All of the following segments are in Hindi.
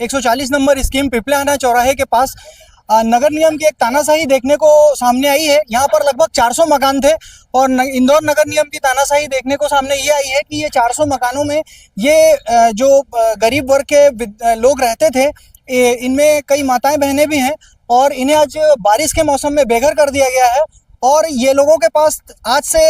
140 नंबर स्कीम पिपलाहाना चौराहे के पास नगर निगम की एक तानाशाही देखने को सामने आई है। यहाँ पर लगभग 400 मकान थे और इंदौर नगर निगम की तानाशाही देखने को सामने ये आई है कि ये 400 मकानों में ये जो गरीब वर्ग के लोग रहते थे, इनमें कई माताएं बहनें भी हैं और इन्हें आज बारिश के मौसम में बेघर कर दिया गया है। और ये लोगों के पास आज से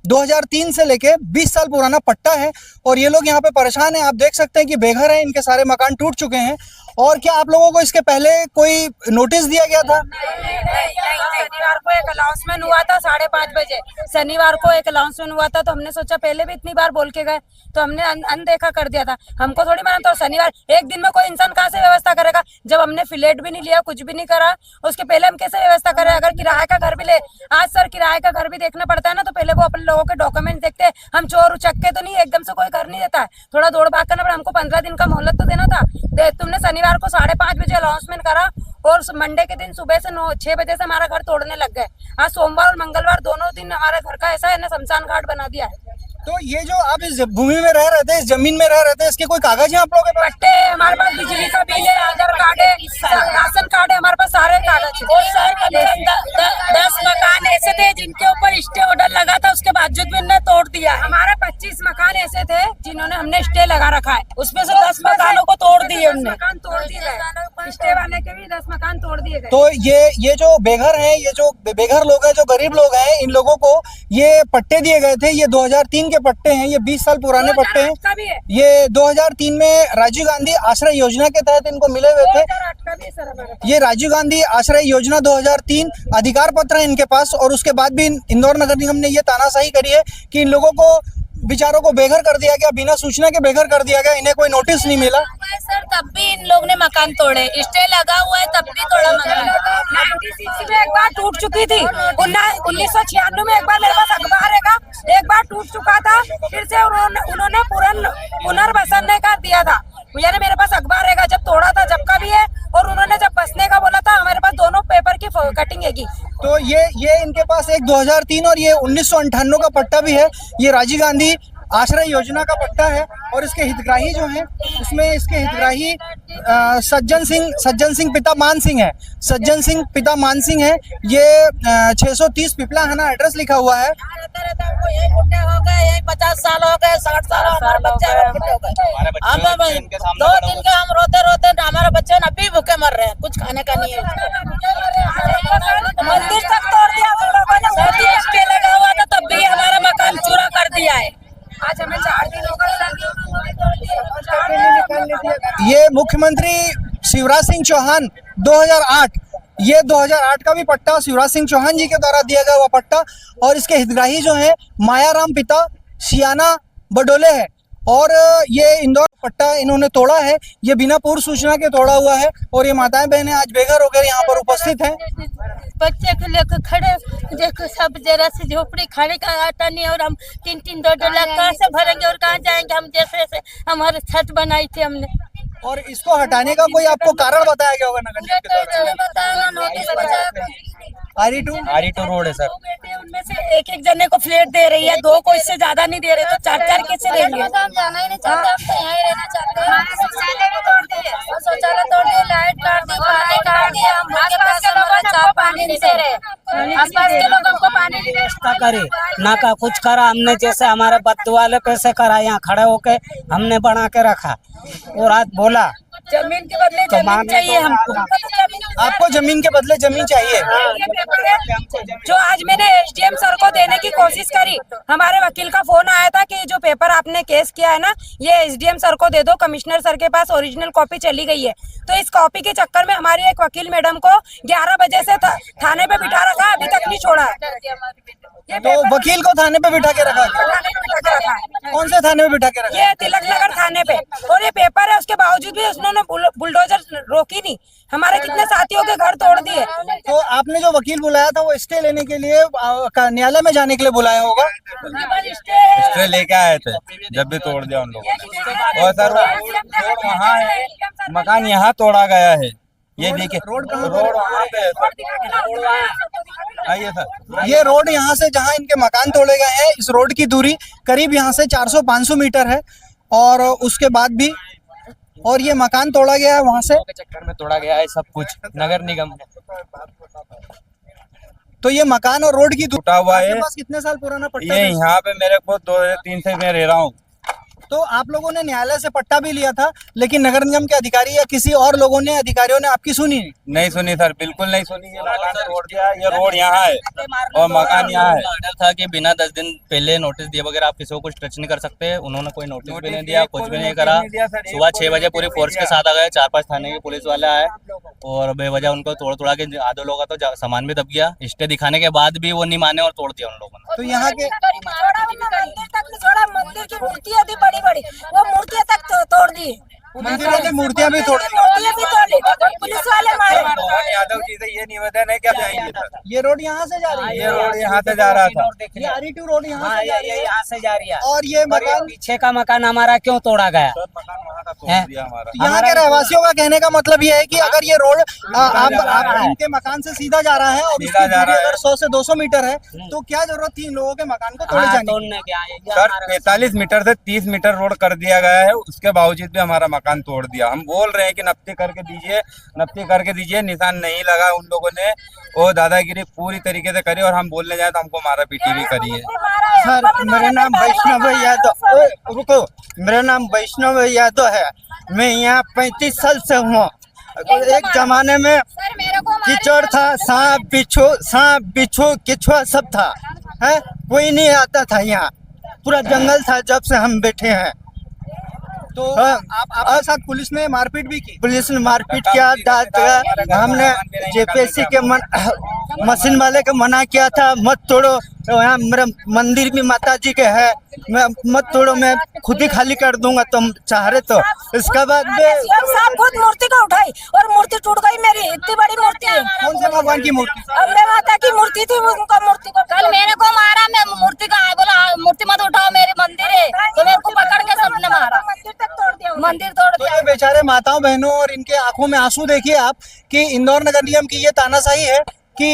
2003 से लेके 20 साल पुराना पट्टा है और ये लोग यहाँ पे परेशान हैं। आप देख सकते हैं कि बेघर हैं, इनके सारे मकान टूट चुके हैं। और क्या आप लोगों को इसके पहले कोई नोटिस दिया गया था? शनिवार को एक अनाउंसमेंट हुआ था 5:30 बजे। शनिवार को एक अनाउंसमेंट हुआ था तो हमने सोचा, पहले भी इतनी बार बोल के गए तो हमने अनदेखा कर दिया था। हमको थोड़ी मालूम था शनिवार एक दिन में कोई इंसान कहाँ से व्यवस्था करेगा, जब हमने फ्लैट भी नहीं लिया, कुछ भी नहीं करा। उसके पहले हम कैसे व्यवस्था करें? अगर किराए का घर भी ले, आज सर किराए का घर भी देखना पड़ता है ना, तो पहले वो अपने लोगों के डॉक्यूमेंट देखते हैं। हम चोर उचक्के तो नहीं, एकदम से कोई घर नहीं देता है, थोड़ा दौड़ भाग करना पड़ा। हमको 15 दिन का मोहलत तो देना था। तुमने शनिवार को 5:30 बजे अनाउंसमेंट करा और मंडे के दिन सुबह से 6 बजे से हमारा घर तोड़ने लग गए। आज सोमवार और मंगलवार दोनों दिन हमारे घर का ऐसा है ना, शमशान घाट बना दिया है। तो ये जो आप इस भूमि में रह रहे थे, इस जमीन में रह रहे थे, इसके कोई कागज है आप लोगों के पास? पट्टे हमारे पास, बिजली का बिल है, आधार कार्ड है, राशन कार्ड है, हमारे पास सारे कागज है। 10 मकान ऐसे थे जिनके ऊपर स्टे ऑर्डर लगा था, उसके बावजूद भी उन्होंने तोड़ दिया। हमारे 25 मकान ऐसे थे जिन्होंने हमने स्टे लगा रखा है, उसमें से 10 मकानों को तोड़ दिए उन्होंने। मकान तोड़ दिए गए, स्टे वाले के भी 10 मकान तोड़ दिए गए। तो ये जो बेघर हैं, ये जो बेघर लोग हैं, जो गरीब लोग हैं, इन लोगों को ये पट्टे दिए गए थे। ये 2003 के पट्टे हैं, ये 20 साल पुराने पट्टे हैं। ये 2003 में राजीव गांधी आश्रय योजना के तहत इनको मिले हुए थे। ये राजीव गांधी आश्रय योजना 2003 अधिकार पत्र है इनके पास। और उसके बाद भी इंदौर नगर निगम ने ये तानाशाही करी है कि इन लोगों को बेचारों को बेघर कर दिया गया, बिना सूचना के बेघर कर दिया गया, इन्हें कोई नोटिस नहीं मिला। सर तब भी इन लोग ने मकान तोड़े, स्टे लगा हुआ है तब भी तोड़ा मकान। 96 में एक बार टूट चुकी थी, 1996 में एक बार मेरे पास अखबार है, एक बार टूट चुका था, फिर से उन्होंने पुनर्वसन का दिया था। यानी मेरे पास अखबार रहेगा, जब तोड़ा था जब का भी है, और उन्होंने जब बसने का बोला था, हमारे पास दोनों पेपर की कटिंग है। तो ये इनके पास एक 2003 और ये 1998 का पट्टा भी है। ये राजीव गांधी आश्रय योजना का पट्टा है और इसके हितग्राही जो हैं, उसमें इसके हितग्राही सज्जन सिंह पिता मान सिंह है। सज्जन सिंह पिता मान सिंह है। ये 630 पिपलाहाना एड्रेस लिखा हुआ है। यही बुढ़े हो गए, यही 50 साल हो गए, 60 साल हमारे बच्चे बुढ़े हो गए। हम 2 दिन के हम रोते रोते हमारे बच्चे अभी भूखे मर रहे हैं, कुछ खाने का नहीं है। मंदिर तक तोड़ दिया उन लोगों ने, स्टे लगा हुआ था तब भी हमारा मकान चूरा कर दिया है। आज हमें 4 दिन हो गए। ये मुख्यमंत्री शिवराज सिंह चौहान 2008, ये 2008 का भी पट्टा शिवराज सिंह चौहान जी के द्वारा दिया गया हुआ पट्टा। और इसके हितग्राही जो है मायाराम पिता सियाना बडोले है। और ये इंदौर पट्टा इन्होंने तोड़ा है, ये बिना पूर्व सूचना के तोड़ा हुआ है। और ये माताएं बहनें आज बेघर होकर यहाँ पर उपस्थित हैं। बच्चे को लेकर खड़े, देखो सब जरा से झोपड़ी, खाने का आटा नहीं, और हम 3-3 2-2 लाख कहाँ से भरेंगे और कहाँ जाएंगे? हम जैसे हमारे छत बनाई थी हमने। और इसको हटाने का कोई आपको कारण बताया गया होगा नगर निगम के तरफ से? आरी टू रोड है सर। उनमें से एक जने को फ्लैट दे रही है, 2 को इससे ज्यादा नहीं दे रहे, तो 4-4 कैसे देंगे? हम जाना ही नहीं चाहते, हम तो यहीं रहना चाहते हैं। शौचालय भी तोड़ दिए, शौचालय तोड़ दिए, लाइट काट दी, पानी काट दिया। हम आसपास के लोग चाह पानी नहीं दे रहे, आसपास के लोग हमको पानी नहीं दे रहे। करे ना का कुछ करा हमने, जैसे हमारे बत्तू वाले पैसे करा, यहाँ खड़े होके हमने बना के रखा। और आज बोला जमीन के बदले जमीन चाहिए हमको। आपको जमीन के बदले जमीन चाहिए। ये पेपर है जो आज मैंने एसडीएम सर को देने की कोशिश करी। हमारे वकील का फोन आया था कि जो पेपर आपने केस किया है ना, ये एसडीएम सर को दे दो। कमिश्नर सर के पास ओरिजिनल कॉपी चली गई है। तो इस कॉपी के चक्कर में हमारी एक वकील मैडम को 11 बजे से थाने पे बिठा रखा, अभी तक नहीं छोड़ा है। तो वकील को थाने पे बिठा के रखा है? कौन से थाने पे बिठा के रखा? ये तिलक नगर थाने पे। और ये पेपर है, उसके बावजूद भी उन्होंने बुलडोजर रोकी नहीं। हमारे कितने साथियों के घर तोड़ दिए। तो आपने जो वकील बुलाया था वो स्टे लेने के लिए न्यायालय में जाने के लिए बुलाया होगा? स्टे लेके आए थे, जब भी तोड़ दिया उन लोगों। और सर रोड वहाँ है, मकान यहाँ तोड़ा गया है। ये देखिए रोड वहाँ पे है सर। आइए सर, ये रोड यहाँ से जहाँ इनके मकान तोड़े गए हैं, इस रोड की दूरी करीब यहाँ से 400-500 मीटर है। और उसके बाद भी और ये मकान तोड़ा गया है वहां से। के चक्कर में तोड़ा गया है सब कुछ नगर निगम ने। तो ये मकान और रोड की टूटा हुआ है। आपके पास कितने साल पुराना पट्टा ये है? यहाँ पे मेरे को 2-3 से मैं रह रहा हूँ। तो आप लोगों ने न्यायालय से पट्टा भी लिया था, लेकिन नगर निगम के अधिकारी या किसी और लोगों ने अधिकारियों ने आपकी सुनी नहीं? नहीं सुनी सर, बिल्कुल नहीं सुनी। ये मकान तोड़ दिया, ये रोड यहाँ है और मकान यहाँ है। ऑर्डर था कि बिना 10 दिन पहले नोटिस दिए बगैर आप किसी को कुछ टच नहीं कर सकते। उन्होंने कोई नोटिस भी नहीं दिया, कुछ भी नहीं करा। सुबह 6 बजे पूरी फोर्स के साथ आ गए, 4-5 थाने के पुलिस वाले आए और बेवजह उनको तोड़ के आधे लोगों का तो सामान भी दब गया। स्टे दिखाने के बाद भी वो नहीं माने और तोड़ दिया उन लोगों ने। तो यहाँ के मंदिर तक नहीं छोड़ा, मंदिर की मूर्तियां थी बड़ी बड़ी, वो मूर्तियां तक तोड़ दी, मंदिरों की मूर्तियां भी तोड़ दी। मूर्तियां भी तोड़ दी, पुलिस वाले मारे। मोहन यादव जी से ये निवेदन है क्या जाएंगे सर? ये रोड यहाँ से जा रही है, ये रोड यहाँ से जा रहा था। ये RE2 रोड यहाँ से जा रही है। यहाँ से जा रही है। और ये मकान पीछे का मकान हमारा क्यों तोड़ा गया? मकान वहाँ का तोड़ हैं? दिया हमारा। तो यहाँ के रहवासियों का कहने का मतलब ये है कि अगर ये रोड आप इनके मकान से सीधा जा रहा है और सीधा इसकी जा दूरी रहा है। अगर 100 से 200 मीटर है, तो क्या जरूरत थी इन लोगों के मकान को तोड़े जाने की? तोड़ने के आए। ये सर हमारा- 45 मीटर से 30 मीटर रोड कर दिया गया है, उसके बावजूद भी हमारा मकान तोड़ दिया। हम बोल रहे हैं कि नफ्ती करके दीजिए, नफ्ती करके दीजिए, निशान नहीं लगा उन लोगों ने। वो दादागिरी पूरी तरीके से करी और हम बोलने जाए तो हमको मारा पीटी भी करी है। सर मेरा नाम वैष्णव यादव, रुको, मेरा नाम वैष्णव यादव है। मैं यहाँ 35 साल से हूँ। एक जमाने में कीचड़ था, सांप बिच्छू केचुआ सब था, है कोई नहीं आता था यहाँ, पूरा जंगल था जब से हम बैठे हैं। तो हाँ। आपके साथ पुलिस ने मारपीट भी की? पुलिस ने मारपीट किया, हमने JPSC के मशीन वाले को मना किया था मत तोड़ो। तो यहाँ मेरा मंदिर भी माता जी के है, मैं मत तोड़ो, मैं खुद ही खाली कर दूंगा तुम चाह रहे तो। इसके बाद साहब खुद मूर्ति को उठाई और मूर्ति टूट गई मेरी, इतनी बड़ी मूर्ति है। कौन से भगवान की मूर्ति? अम्बे माता की मूर्ति थी, उनका मूर्ति को कल मेरे को मारा, मैं मूर्ति का बोला मूर्ति मत उठाओ, मेरी मंदिर है, तो मेरे को पकड़ के सबने मारा, मंदिर तक तोड़ दिया, मंदिर तोड़ तो दिया। ये बेचारे माताओं बहनों और इनके आंखों में आंसू देखिए आप कि इंदौर नगर निगम की ये तानाशाही है कि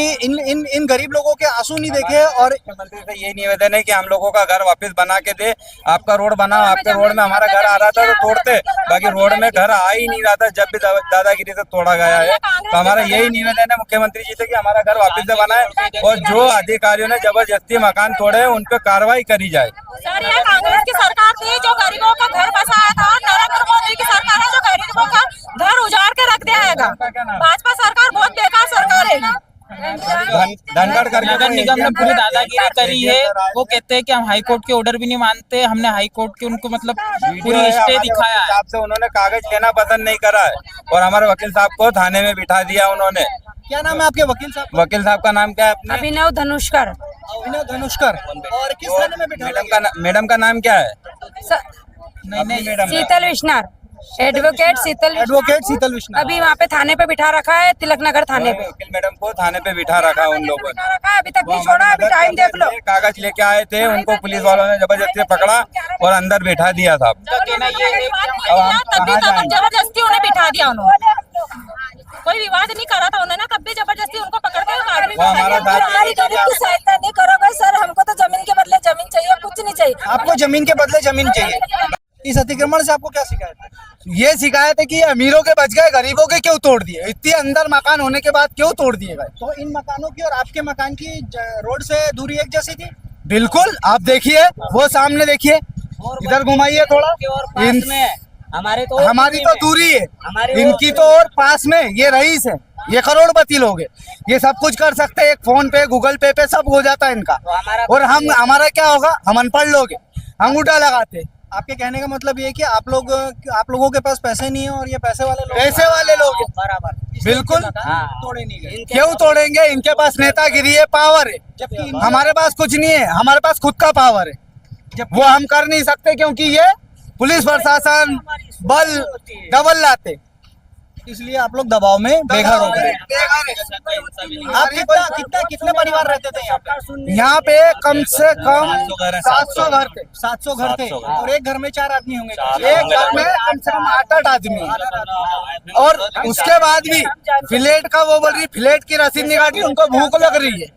इन गरीब लोगों के आंसू नहीं देखे। और मुख्यमंत्री से ये निवेदन है कि हम लोगों का घर वापस बना के दे। आपका रोड बना, आपके रोड में हमारा घर आ रहा था तो तोड़ते, बाकी रोड में घर आ ही नहीं रहा था जब भी दादागिरी से तोड़ा गया है। तो हमारा यही निवेदन है मुख्यमंत्री जी से कि हमारा घर वापस से बनाए और जो अधिकारियों ने जबरदस्ती मकान तोड़े उन पर कार्रवाई करी जाए। सर ये कांग्रेस की सरकार थी जो गरीबों का घर बसाया था, और नरेंद्र मोदी की सरकार है जो गरीबों का घर उजाड़ के रख दिया है। भाजपा सरकार बहुत बेकार सरकार है। धनगढ़ करके नगर निगम ने पूरी दादागिरी करी है। वो कहते हैं कि हम हाई कोर्ट के ऑर्डर भी नहीं मानते। हमने हाई कोर्ट के उनको मतलब पूरी स्टे दिखाया है। साहब से उन्होंने कागज लेना पसंद नहीं करा है और हमारे वकील साहब को थाने में बिठा दिया उन्होंने। क्या नाम है आपके वकील साहब? वकील साहब का नाम क्या है अपने? अभिनव धनुष्कर। अभिनव धनुष्कर। और किस थाने में बिठा? मैडम का नाम क्या है? मैडम शीतल विश्नार, एडवोकेट शीतल विश्नार। अभी वहाँ पे थाने पे बिठा रखा है, तिलक नगर थाने पे वकील मैडम को थाने पे बिठा रखा उन लोगों ने। बिठा रखा है, अभी तक नहीं छोड़ा, अभी टाइम देख लो। कागज लेके आए थे, उनको पुलिस वालों ने जबरदस्ती पकड़ा और अंदर बिठा दिया था। जबरदस्ती उन्हें बिठा दिया, उन्होंने कोई विवाद नहीं करा था उन्होंने, तब भी जबरदस्ती उनको पकड़ के वो हमारा साथ- हमारी गरीब की सहायता नहीं करोगे सर, हमको तो जमीन के बदले जमीन चाहिए, कुछ नहीं चाहिए। आपको जमीन के बदले जमीन चाहिए। इस अतिक्रमण से आपको क्या शिकायत है? ये शिकायत है कि अमीरों के बच गए, गरीबों के क्यों तोड़ दिए? इतने अंदर मकान होने के बाद क्यों तोड़ दिए गए? तो इन मकानों की और आपके मकान की रोड से दूरी एक जैसी थी? बिल्कुल, आप देखिए वो सामने देखिए, इधर घुमाइए थोड़ा। पास में हमारे तो हमारी तो दूरी है, हमारी इनकी तो और पास में। ये रईस है, ये करोड़पति लोग है, ये सब कुछ कर सकते हैं। एक फोन पे, गूगल पे सब हो जाता है इनका। और हमारा क्या होगा? हम अनपढ़ लोग हैं, अंगूठा लगाते। आपके कहने का मतलब ये है कि आप लोगों के पास पैसे नहीं है और ये पैसे वाले लोग हैं। बराबर बिल्कुल, तोड़े नहीं गए। क्यों तोड़ेंगे? इनके पास नेतागिरी है, पावर है, जबकि हमारे पास कुछ नहीं है। हमारे पास खुद का पावर है, वो हम कर नहीं सकते क्योंकि ये पुलिस प्रशासन बल डबल लाते, इसलिए आप लोग दबाव में बेघर हो गए। आप कितने परिवार रहते थे यहाँ पे? यहाँ पे कम से कम 700 घर थे। 700 घर थे और एक घर में 4 आदमी होंगे। एक घर में कम से कम 8-8 आदमी हैं। और उसके बाद भी फ्लैट का वो बोल रही, फ्लैट की रसीद नहीं काटी, उनको भूख लग रही है।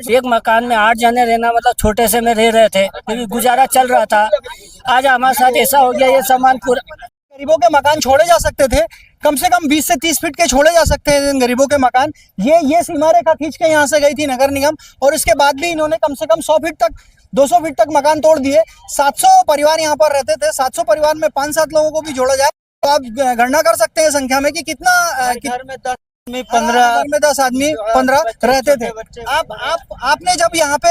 एक मकान में 8 जने रहना मतलब छोटे से में रह रहे थे, क्योंकि गुजारा चल रहा था। आज हमारे साथ ऐसा हो गया, ये सामान पूरा गरीबों के मकान छोड़े जा सकते थे, कम से कम 20 से 30 फीट के छोड़े जा सकते हैं इन गरीबों के मकान। ये सीमा रेखा खींच के यहाँ से गई थी नगर निगम, और इसके बाद भी इन्होंने कम से कम 100 फीट तक 200 फीट तक मकान तोड़ दिए। 700 परिवार यहाँ पर रहते थे। 700 परिवार में 5-7 लोगों को भी जोड़ा जाए तो आप गणना कर सकते हैं संख्या में कि कितना घर में 10 आदमी 15 घर में 10 आदमी 15 रहते थे। आपने जब यहाँ पे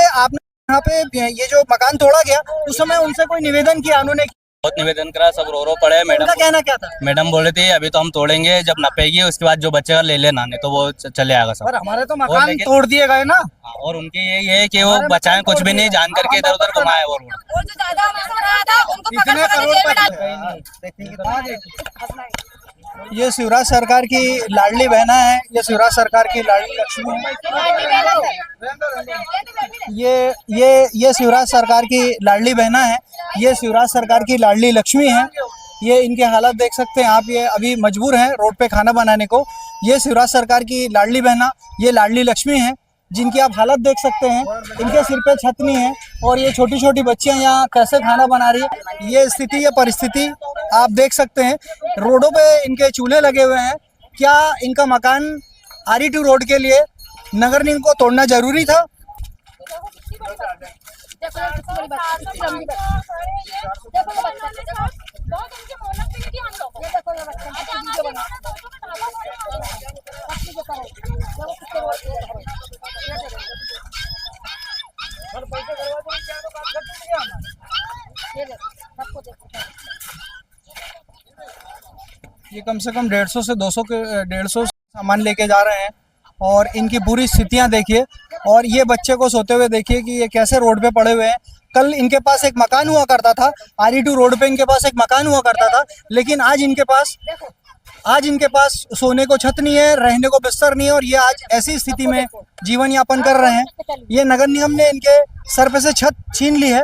ये जो मकान तोड़ा गया उस समय उनसे कोई निवेदन किया? उन्होंने बहुत निवेदन करा, सब रो पड़े। मैडम उनका कहना क्या था? मैडम बोले थे अभी तो हम तोड़ेंगे, जब नपेगी उसके बाद जो बचेगा ले लेना, नहीं तो वो चले आएगा सब। पर हमारे तो मकान तोड़ दिए गए ना। और उनकी यही है कि वो बचाएं, कुछ भी नहीं जान करके इधर उधर घुमाए। और और जो ज्यादा अमाउंट रहा था उनको पकड़ के जेल में डाल। ये शिवराज सरकार की लाडली बहना है, ये शिवराज सरकार की लाडली लक्ष्मी है। ये शिवराज सरकार की लाडली बहना है, ये शिवराज सरकार की लाडली लक्ष्मी है। ये इनके हालत देख सकते हैं आप, ये अभी मजबूर हैं रोड पे खाना बनाने को। ये शिवराज सरकार की लाडली बहना, ये लाडली लक्ष्मी है, जिनकी आप हालत देख सकते हैं। इनके सिर पे छत नहीं है और ये छोटी छोटी बच्चियां यहाँ कैसे खाना बना रही है। ये स्थिति, ये परिस्थिति आप देख सकते हैं। रोडों पे इनके चूल्हे लगे हुए हैं। क्या इनका मकान RE2 रोड के लिए नगर निगम को तोड़ना जरूरी था? ये कम से कम 150 से 200 सामान लेके जा रहे हैं और इनकी पूरी स्थितियां देखिए। और ये बच्चे को सोते हुए देखिए कि ये कैसे रोड पे पड़े हुए हैं। कल इनके पास एक मकान हुआ करता था, RE2 रोड पे इनके पास एक मकान हुआ करता था, लेकिन आज इनके पास सोने को छत नहीं है, रहने को बिस्तर नहीं है, और ये आज ऐसी स्थिति में जीवन यापन कर रहे हैं। ये नगर निगम ने इनके सर पे से छत छीन ली है।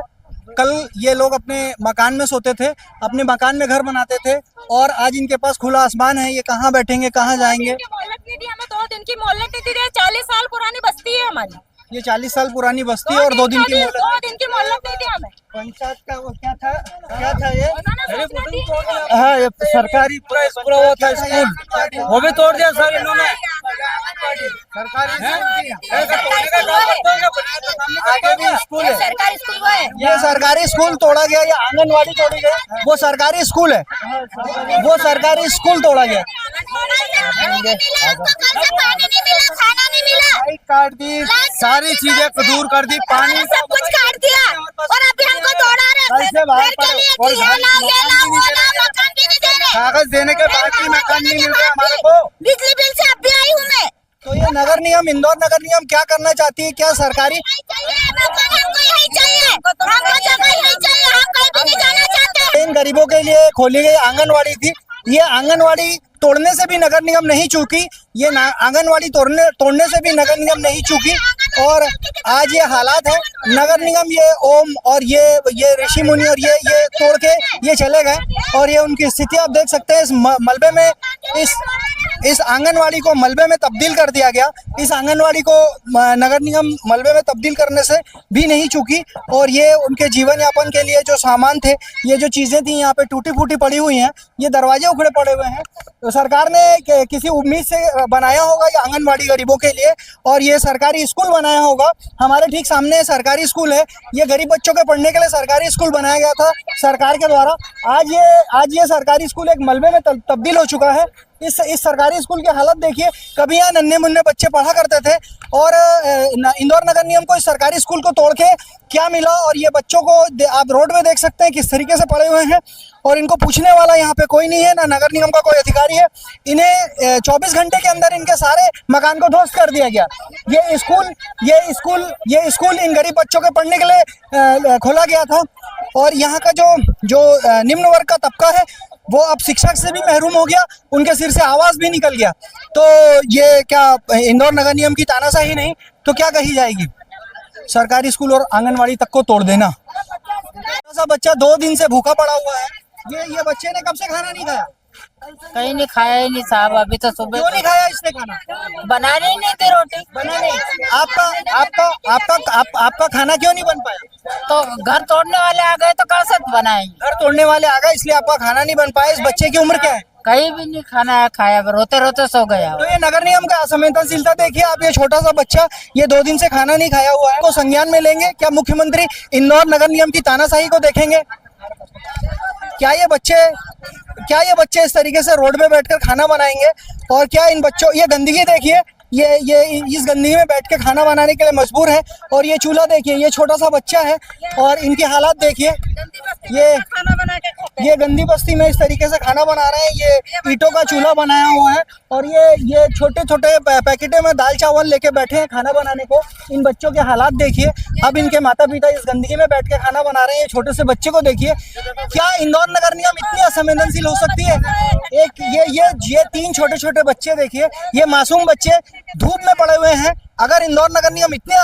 कल ये लोग अपने मकान में सोते थे, अपने मकान में घर बनाते थे, और आज इनके पास खुला आसमान है। ये कहाँ बैठेंगे, कहाँ जाएंगे? हमें 2 दिन की मोहलत नहीं दी। 40 साल पुरानी बस्ती है हमारी। ये 40 साल पुरानी बस्ती है और 2 दिन की मोहलत। 2 दिन की मोहलत नहीं दी हमें। पंचायत का वो क्या था ये? हाँ, ये सरकारी पूरा वो था स्कूल, वो भी तोड़ दिया सर इन्होंने। आगे भी स्कूल है, सरकारी स्कूल वो है। ये सरकारी स्कूल तोड़ा गया, ये आंगनवाड़ी तोड़ी गई। वो सरकारी स्कूल है, वो सरकारी स्कूल तोड़ा गया। खाना नहीं मिला, लाइट काट दी, सारी चीजें दूर कर दी, पानी सब कुछ काट दिया, और अभी हमको तोड़ा रहे कैसे बाहर घर के पड़े? लिए और कि ये लाओ, ये लाओ, वो लाओ, मकान भी नहीं दे रहे। कागज देने के बाद भी मकान नहीं मिल रहा हमारे को। बिजली बिल से अब भी आई हूँ मैं। तो ये नगर निगम, इंदौर नगर निगम क्या करना चाहती है? क्या सरकारी मकान हमको यही चाहिए, हमको जगह यही चाहिए, हम कहीं भी नहीं जाना चाहते। इन गरीबों के लिए खोली गई आंगनवाड़ी थी। ये आंगनवाड़ी तोड़ने से भी नगर निगम नहीं चूकी, ये आंगनवाड़ी तोड़ने से भी नगर निगम नहीं चूकी, और आज ये हालात है। नगर निगम ये ओम और ये ऋषि मुनि और ये तोड़ के ये चले गए, और ये उनकी स्थिति आप देख सकते हैं। इस मलबे में इस आंगनवाड़ी को मलबे में तब्दील कर दिया गया। इस आंगनवाड़ी को नगर निगम मलबे में तब्दील करने से भी नहीं चूकी, और ये उनके जीवन यापन के लिए जो सामान थे, ये जो चीजें थी यहाँ पे टूटी फूटी पड़ी हुई हैं, ये दरवाजे उखड़े पड़े हुए हैं। तो सरकार ने किसी उम्मीद से बनाया होगा ये आंगनवाड़ी गरीबों के लिए, और ये सरकारी स्कूल बनाया होगा। हमारे ठीक सामने सरकारी स्कूल है, ये गरीब बच्चों के पढ़ने के लिए सरकारी स्कूल बनाया गया था सरकार के द्वारा। आज ये सरकारी स्कूल एक मलबे में तब्दील हो चुका है। इस सरकारी स्कूल की हालत देखिए। कभी यहाँ नन्हे मुन्ने बच्चे पढ़ा करते थे, और इंदौर नगर निगम को इस सरकारी स्कूल को तोड़ के क्या मिला, और ये बच्चों को आप रोड में देख सकते हैं किस तरीके से पड़े हुए हैं, और इनको पूछने वाला यहाँ पे कोई नहीं है, ना नगर निगम का कोई अधिकारी है। इन्हें 24 घंटे के अंदर इनके सारे मकान को ध्वस्त कर दिया गया। ये स्कूल इन गरीब बच्चों के पढ़ने के लिए खोला गया था, और यहाँ का जो निम्न वर्ग का तबका है वो अब शिक्षा से भी महरूम हो गया, उनके सिर से आवाज भी निकल गया। तो ये क्या इंदौर नगर निगम की तानाशाही नहीं तो क्या कही जाएगी? सरकारी स्कूल और आंगनवाड़ी तक को तोड़ देना। ऐसा बच्चा 2 दिन से भूखा पड़ा हुआ है। ये बच्चे ने कब से खाना नहीं खाया? कहीं नहीं खाया ही नहीं साहब, अभी तो सुबह क्यों नहीं खाया इसने खाना? बनाने ही नहीं थे रोटी। बना नहीं। आपका खाना क्यों नहीं बन पाया? तो घर तोड़ने वाले आ गए तो कैसे बनाएंगे। घर तोड़ने वाले आ गए इसलिए आपका खाना नहीं बन पाया। इस बच्चे की उम्र क्या है? कहीं भी नहीं खाना है, खाया रोते रोते सो गया। तो ये नगर निगम का असंवेदनशीलता देखिए आप। ये छोटा सा बच्चा ये 2 दिन से खाना नहीं खाया हुआ है, को संज्ञान में लेंगे क्या? मुख्यमंत्री इंदौर नगर निगम की तानाशाही को देखेंगे क्या? ये बच्चे इस तरीके से रोड पे बैठकर खाना बनाएंगे? और क्या इन बच्चों, ये गंदगी देखिए, ये इस गंदगी में बैठ के खाना बनाने के लिए मजबूर है। और ये चूल्हा देखिए, ये छोटा सा बच्चा है और इनके हालात देखिए। ये गंदी बस्ती में इस तरीके से खाना बना रहे हैं। ये ईंटों का चूल्हा बनाया हुआ है और ये छोटे छोटे पैकेटे में दाल चावल लेके बैठे हैं खाना बनाने को। इन बच्चों के हालात देखिए। अब इनके माता पिता इस गंदगी में बैठ के खाना बना रहे हैं। ये छोटे से बच्चे को देखिए। क्या इंदौर नगर निगम इतनी असंवेदनशील हो सकती है? ये 3 छोटे छोटे बच्चे देखिए, ये मासूम बच्चे धूप में पड़े हुए हैं। अगर इंदौर नगर निगम इतने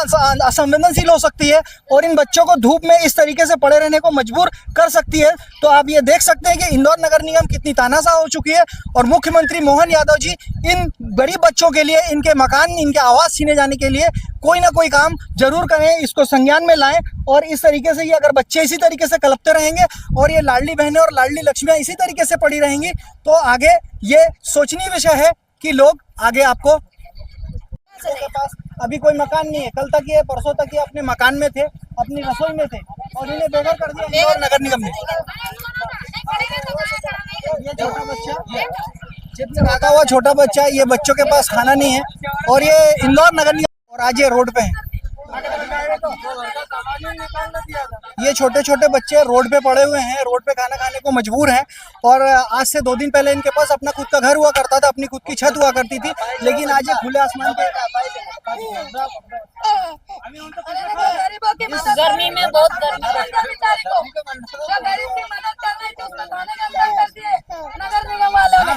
असंवेदनशील हो सकती है और इन बच्चों को धूप में इस तरीके से पड़े रहने को मजबूर कर सकती है, तो आप ये देख सकते हैं कि इंदौर नगर निगम कितनी तानाशाह हो चुकी है। और मुख्यमंत्री मोहन यादव जी इन गरीब बच्चों के लिए, इनके मकान, इनके आवास छीने जाने के लिए कोई ना कोई काम जरूर करें, इसको संज्ञान में लाएं। और इस तरीके से ये अगर बच्चे इसी तरीके से कलपते रहेंगे और ये लाडली बहनें और लाडली लक्ष्मियां इसी तरीके से पड़ी रहेंगी, तो आगे ये सोचनीय विषय है कि लोग आगे आपको के पास अभी कोई मकान नहीं है। कल तक ये, परसों तक ये अपने मकान में थे, अपनी रसोई में थे और इन्हें बेघर कर दिया इंदौर नगर निगम ने। ये छोटा बच्चा, चिप्स खाता हुआ छोटा बच्चा, ये बच्चों के पास खाना नहीं है और ये इंदौर नगर निगम, और आज ये रोड पे हैं। ये छोटे छोटे बच्चे रोड पे पड़े हुए हैं, रोड पे खाना खाने को मजबूर हैं। और आज से 2 दिन पहले इनके पास अपना खुद का घर हुआ करता था, अपनी खुद की छत हुआ करती थी, लेकिन आज ये खुले आसमान पे इस गर्मी में बहुत गर्मी नगर निगम वालों ने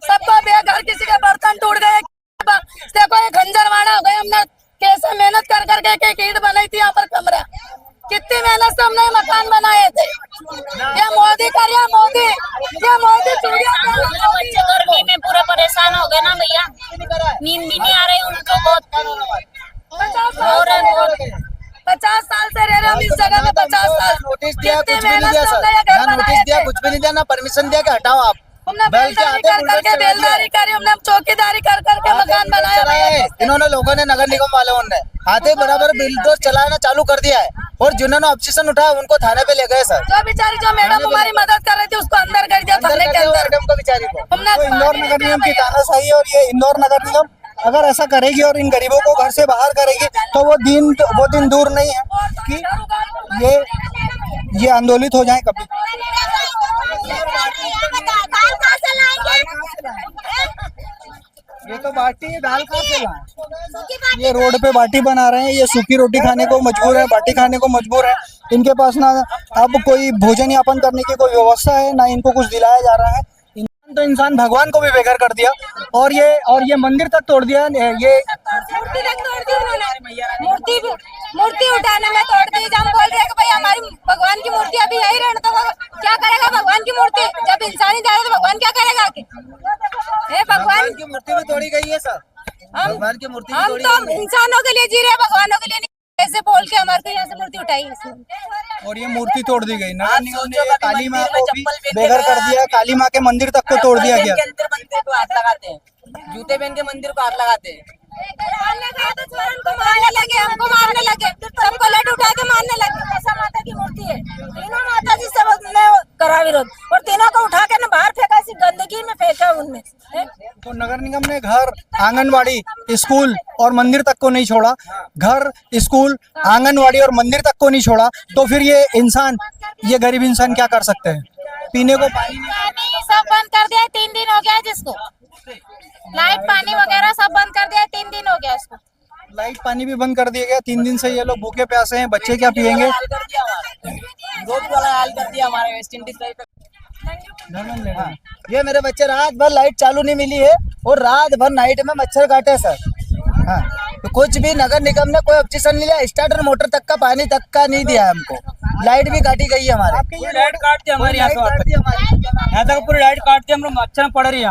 सबको बेघर, किसी के बर्तन टूट गए, देखो ये खंजरवाड़ा हो गए। हमने कैसे मेहनत कर करके एक ईंट बनाई थी यहाँ पर कमरा, कितनी मेहनत से हमने मकान बनाए थे। ये मोदी करिए, मोदी चूड़िया। बच्चे गर्मी में पूरा परेशान हो गए ना भैया, नींद भी नहीं आ रही उनको। बहुत 50 साल से रह रहे हम इस जगह में, 50 साल। नोटिस दिया, कितनी कुछ भी नहीं मेहनत दिया से सर। हमने ये घर ना नोटिस बनाए दिया, थे। कुछ भी नहीं दिया, ना परमिशन दिया कि हटाओ आप। हमने बेलदारी कर करके बेलदारी करी, हमने चौकीदारी कर करके मकान बनाया। इन्होंने लोगों ने, नगर निगम वालों ने आते बराबर बिल्डोज चलाना चालू कर दिया है और जिन्होंने ऑब्जेक्शन उठाया उनको थाने पे ले गए सर। जो बेचारी, जो मैडम हमारी मदद कर रही थी, उसको अंदर कर दिया थाने के अंदर। मैडम को बेचारी को। हमने तो इंदौर नगर निगम की तानाशाही, और ये इंदौर नगर निगम अगर ऐसा करेगी और इन गरीबों को घर से बाहर करेगी, तो वो दिन दूर नहीं है कि ये आंदोलित हो जाए कभी। ये तो बाटी, दाल कहाँ से लाए? ये रोड पे बाटी बना रहे हैं, ये सूखी रोटी खाने को मजबूर है, बाटी खाने को मजबूर है। इनके पास ना अब कोई भोजन यापन करने की कोई व्यवस्था है, ना इनको कुछ दिलाया जा रहा है। तो इंसान भगवान को भी बेघर कर दिया और ये मंदिर तक तोड़ दिया। ये मूर्ति उठाने में तोड़ दी। हम बोल रहे हैं कि भाई हमारी भगवान की मूर्ति अभी यही रहने, तो क्या करेगा भगवान की मूर्ति? जब इंसान ही जा रहा है तो भगवान क्या करेगा? भगवान की मूर्ति भी तोड़ी गई है सर। भगवान की मूर्ति हम तो इंसानों के लिए जी रहे हैं, भगवानों के लिए नहीं। ऐसे बोल के हमारे को यहाँ से मूर्ति उठाई है और ये मूर्ति तोड़ दी गई। नगर निगम ने काली माँ को भी बेघर कर दिया, काली माँ के मंदिर तक को तोड़ दिया गया। मंदिर को हाथ लगाते हैं, जूते पहन के मंदिर को हाथ लगाते हैं। मारने लगे, हमको मारने लगे, सबको लट उठा के मारने लगे। ऐसा माता की मूर्ति है, तीनों माता जी से करा विरोध और तीनों को उठा के ना बाहर फेंका, ऐसी गंदगी में फेंका उनमें। तो नगर निगम ने घर, आंगनवाड़ी, स्कूल और मंदिर तक को नहीं छोड़ा। घर, स्कूल, आंगनवाड़ी और मंदिर तक को नहीं छोड़ा, तो फिर ये गरीब इंसान क्या कर सकते हैं? पीने को पानी सब बंद कर दिया। 3 दिन हो गया जिसको लाइट पानी वगैरह सब बंद कर दिया। 3 दिन हो गया इसको। लाइट पानी भी बंद कर दिया गया। 3 दिन से ये लोग भूखे प्यासे हैं। बच्चे क्या पियेंगे? रोड वाला हाल कर दिया हमारे वेस्ट इंडीज। ये मेरे बच्चे रात भर लाइट चालू नहीं मिली है और रात भर नाइट में मच्छर काटे सर। हाँ, तो कुछ भी नगर निगम ने कोई ऑब्जेक्शन नहीं लिया। स्टार्टर मोटर तक का पानी तक का नहीं दिया हमको। लाइट भी काटी गई है हमारे। लाइट काटते हमारे यहाँ तक पूरी लाइट काटते हम लोग, मच्छर पड़ रही है।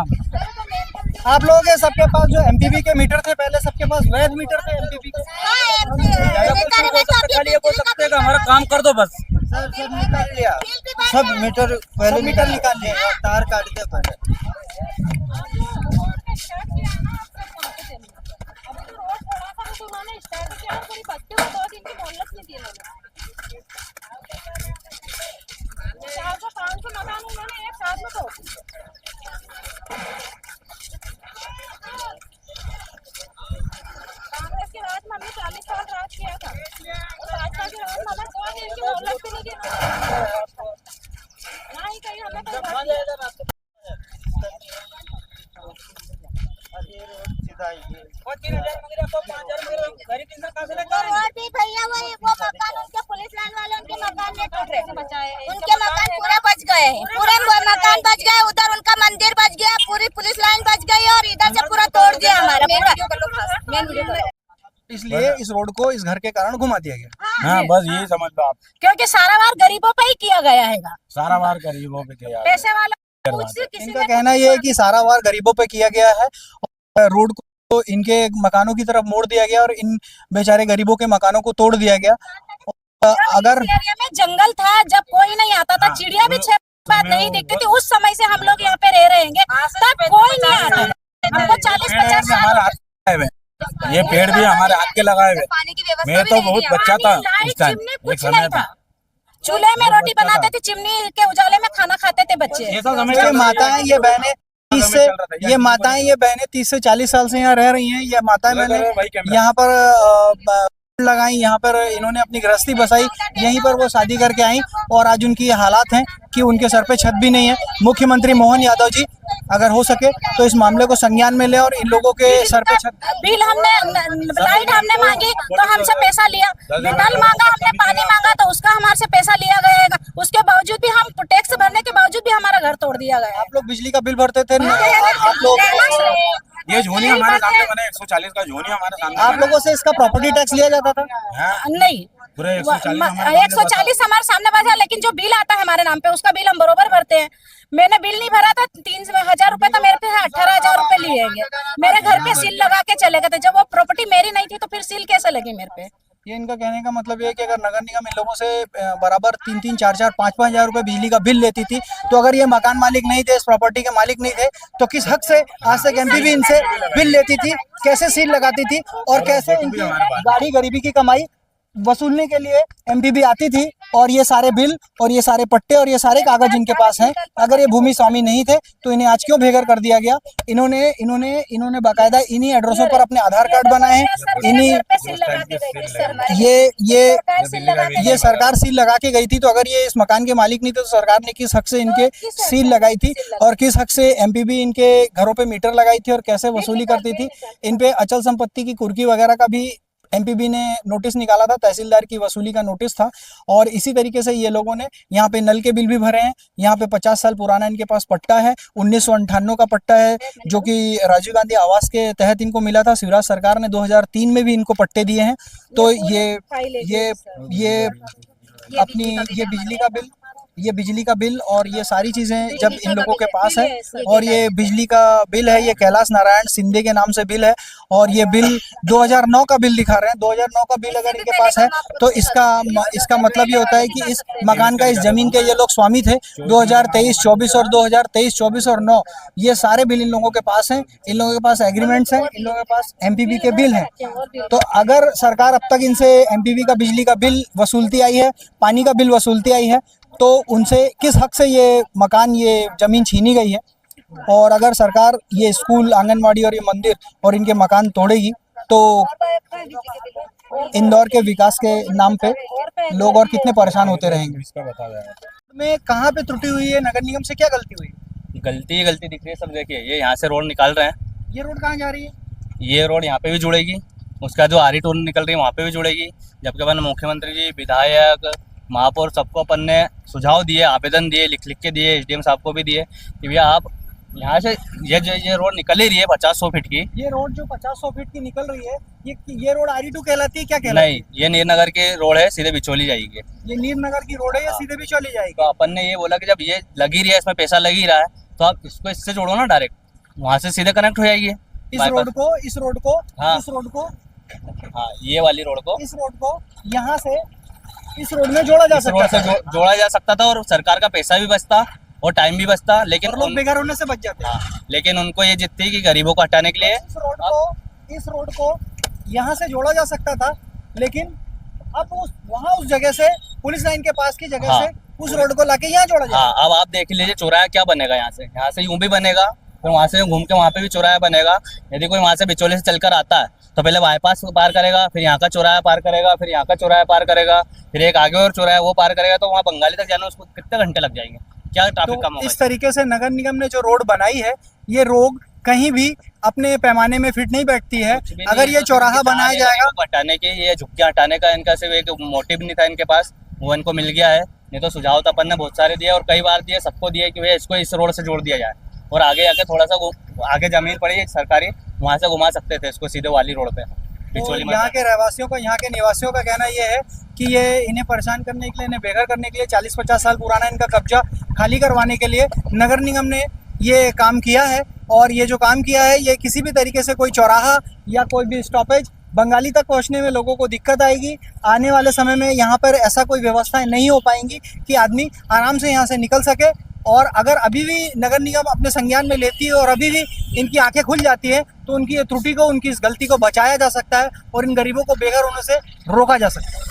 आप लोगों के सबके पास जो एमपीबी के मीटर थे, पहले सबके पास वैध मीटर थे एमपीबी के। खाली ये बोल सकते हैं कि हमारा काम कर दो बस। सर सब निकाल लिया, सब मीटर पहले सब मीटर निकाल लिया। तार काट दे पहले। कांग्रेस के राज में हमने 40 साल राज किया था, और भाजपा के राज में हमें कोई दिन की मोहलत भी नहीं दी, ना ही कहीं हमें कोई बात नहीं। और भी भैया वो मकान उनके पुलिस लाइन वाले उनके मकान नहीं टूट रहे, उनके मकान पूरा बच गए हैं, पूरे मकान बच गए, उधर उनका मंदिर बच गया, पूरी पुलिस लाइन बच गई और इधर से पूरा तोड़ दिया हमारा पूरा। इसलिए इस रोड को इस घर के कारण घुमा दिया गया। हाँ बस यही समझ लो आप, क्योंकि सारा वार गरीबों पे ही किया गया है, सारा बार गरीबों पे किया है। पैसे वाला किसी इनका कहना ये है कि सारा वार गरीबों पे किया गया है और रोड को इनके मकानों की तरफ मोड़ दिया गया और इन बेचारे गरीबों के मकानों को तोड़ दिया गया। अगर एरिया में जंगल था, जब कोई नहीं आता था, चिड़िया भी 6 बात नहीं दिखती थी, उस समय से हम लोग यहाँ पे रह रहे हैं, तब कोई नहीं आता। हमको 40-50 साल हमारे हाथ के लगाए हुए, ये पेड़ भी हमारे हाथ के लगाए हुए। पानी की व्यवस्था मैं तो बहुत बच्चा था उस लाइट टाइम, चिमनी एक कुछ समय नहीं था, चूल्हे में रोटी बनाते थे, चिमनी के उजाले में खाना खाते थे बच्चे। ये सब समय ये माताएं ये बहनें 30 से 40 साल से यहाँ रह रही हैं। ये माताएं मैंने यहाँ पर लगाई, यहाँ पर इन्होंने अपनी गृहस्थी बसाई, यहीं पर वो शादी करके आई और आज उनकी ये हालात हैं कि उनके सर पे छत भी नहीं है। मुख्यमंत्री मोहन यादव जी अगर हो सके तो इस मामले को संज्ञान में ले और इन लोगों के सर पे छत। बिल हमने लाइट हमने मांगी तो हमसे पैसा लिया, नल मांगा हमने पानी मांगा तो उसका हमारे से पैसा लिया गया, उसके बावजूद भी हम टैक्स भरने के बावजूद भी हमारा घर तोड़ दिया गया। आप लोग बिजली का बिल भरते थे, आप लोग ये झोनी हमारे सामने बने, 140 का झोनी हमारे सामने। आप लोगों से इसका प्रॉपर्टी टैक्स लिया जाता था? नहीं, पूरे 140 हमारे सामने बचा, लेकिन जो बिल आता है हमारे नाम पे उसका बिल हम बरोबर भरते हैं। मैंने बिल नहीं भरा था, 3000 रुपए तो मेरे पे 18,000 रुपए लिए हैं। मेरे घर पे सील लगा के चले गए थे, जब वो प्रॉपर्टी मेरी नहीं थी तो फिर सील कैसे लगी मेरे पे? ये इनका कहने का मतलब ये है कि अगर नगर निगम इन लोगों से बराबर 3-3, 4-4, 5-5 हजार रुपए बिजली का बिल लेती थी, तो अगर ये मकान मालिक नहीं थे, इस प्रॉपर्टी के मालिक नहीं थे, तो किस हक से आज तक एमपीबी इनसे बिल लेती थी, कैसे सील लगाती थी और कैसे इनकी गाड़ी गरीबी की कमाई वसूलने के लिए एमपीबी आती थी? और ये सारे बिल और ये सारे पट्टे और ये सारे कागज इनके पास हैं। अगर ये भूमि स्वामी नहीं थे तो इन्हें आज क्यों बेघर कर दिया गया? इन्होंने बाकायदा इन्हीं एड्रेसों पर अपने आधार कार्ड बनाए हैं, इन्हीं ये सरकार सील लगा के गई थी। तो अगर ये इस मकान के मालिक नहीं थे तो सरकार ने किस हक से इनके सील लगाई थी और किस हक से एमपीबी इनके घरों पे मीटर लगाई थी और कैसे वसूली करती थी? इन पे अचल संपत्ति की कुर्की वगैरह का भी एमपीबी ने नोटिस निकाला था, तहसीलदार की वसूली का नोटिस था। और इसी तरीके से ये लोगों ने यहाँ पे नल के बिल भी भरे हैं। यहाँ पे 50 साल पुराना इनके पास पट्टा है, 1998 का पट्टा है, जो कि राजीव गांधी आवास के तहत इनको मिला था। शिवराज सरकार ने 2003 में भी इनको पट्टे दिए हैं। तो ये अपनी ये बिजली का बिल और ये सारी चीजें जब इन लोगों के पास है, और ये बिजली का बिल है, ये कैलाश नारायण शिंदे के नाम से बिल है और ये बिल 2009 का बिल दिखा रहे हैं। 2009 का बिल अगर इनके पास है तो इसका मतलब ये होता है कि इस मकान का, इस जमीन के ये लोग स्वामी थे। 2023-24 और 2023-24 और 9 ये सारे बिल इन लोगों के पास हैं, इन लोगों के पास एग्रीमेंट्स हैं, इन लोगों के पास एमपीबी के बिल हैं। तो अगर सरकार अब तक इनसे एमपीबी का बिजली का बिल वसूलती आई है, पानी का बिल वसूलती आई है, तो उनसे किस हक से ये मकान, ये जमीन छीनी गई है? और अगर सरकार ये स्कूल, आंगनवाड़ी और ये मंदिर और इनके मकान तोड़ेगी तो इंदौर के विकास के नाम पे लोग और कितने परेशान होते रहेंगे? इसका बता जाएगा में कहाँ पे त्रुटि हुई है? नगर निगम से क्या गलती हुई? गलती दिख रही है सब। देखिए ये यहाँ से रोड निकाल रहे हैं, ये रोड कहाँ जा रही है? ये रोड यहाँ पे भी जुड़ेगी, उसका जो आरी टोल निकल रही है वहाँ पे भी जुड़ेगी। जबकि अपन मुख्यमंत्री जी, विधायक, महापौर सबको अपन ने सुझाव दिए, आवेदन दिए, लिख के दिए, एसडीएम साहब को भी दिए कि भैया आप यहाँ से ये रोड निकल ही रही है 50-100 फीट की। ये रोड जो 50-100 फीट की निकल रही है, ये रोड आरी2 कहलाती है? क्या कहलाती है? नहीं, ये नीरनगर के रोड है, सीधे बिचौली जाएगी। ये नीरनगर की रोड है, या सीधे बिचौली जाएगी? तो अपन ने ये बोला कि जब ये लगी रही है, इसमें पैसा लगी रहा है, तो आप इसको इससे जोड़ो ना, डायरेक्ट वहाँ से सीधे कनेक्ट हो जाएगी इस रोड को हाँ। इस रोड को हाँ, ये वाली रोड को यहाँ से इस रोड में जोड़ा जा इस रोड सकता से है जोड़ा जा सकता था और सरकार का पैसा भी बचता और टाइम भी बचता, लेकिन और लोग बेघर होने से बच जाते हैं। हाँ, लेकिन उनको ये जिद थी कि गरीबों को हटाने के लिए इस रोड को यहाँ से जोड़ा जा सकता था, लेकिन अब उस जगह से पुलिस लाइन के पास की जगह हाँ। से उस रोड को लाके यहाँ जोड़ा जाए। हाँ, अब आप देख लीजिए चौराहा क्या बनेगा यहाँ से यूं भी बनेगा, फिर वहाँ से घूम के वहाँ पे भी चौराहा बनेगा। यदि कोई वहाँ से बिचौले से चलकर आता है तो पहले बाईपास पार करेगा, फिर यहाँ का चौराहा पार करेगा, फिर यहाँ का चौराहा पार करेगा, फिर एक आगे और चौराहा वो पार करेगा, तो वहाँ बंगाली तक जाना उसको कितने घंटे लग जाएंगे, क्या ट्रैफिक कम तो होगा। इस तरीके से नगर निगम ने जो रोड बनाई है, ये रोड कहीं भी अपने पैमाने में फिट नहीं बैठती है। कुछ भी अगर नहीं, ये तो चौराहा इनकी बनाया चाल है जाएगा, गरीबों को हटाने की, ये झुग्गियाँ हटाने का इनका सिर्फ एक मोटिव नहीं था इनके पास, वो इनको मिल गया है। नहीं तो सुझाव तो अपन ने बहुत सारे दिए और कई बार दिए, सबको दिए कि भैया इसको इस रोड से जोड़ दिया जाए और आगे जाके थोड़ा सा आगे जमीन पड़ी है सरकारी, वहाँ से घुमा सकते थे इसको सीधे वाली रोड पे तो बिचौली में। यहाँ के रहवासियों का, यहाँ के निवासियों का कहना ये है कि ये इन्हें परेशान करने के लिए, इन्हें बेघर करने के लिए 40-50 साल पुराना इनका कब्जा खाली करवाने के लिए नगर निगम ने ये काम किया है। और ये जो काम किया है, ये किसी भी तरीके से कोई चौराहा या कोई भी स्टॉपेज बंगाली तक पहुंचने में लोगों को दिक्कत आएगी। आने वाले समय में यहाँ पर ऐसा कोई व्यवस्थाएं नहीं हो पाएंगी कि आदमी आराम से यहाँ से निकल सके। और अगर अभी भी नगर निगम अपने संज्ञान में लेती है और अभी भी इनकी आंखें खुल जाती है, तो उनकी ये त्रुटि को, उनकी इस गलती को बचाया जा सकता है और इन गरीबों को बेघर होने से रोका जा सकता है।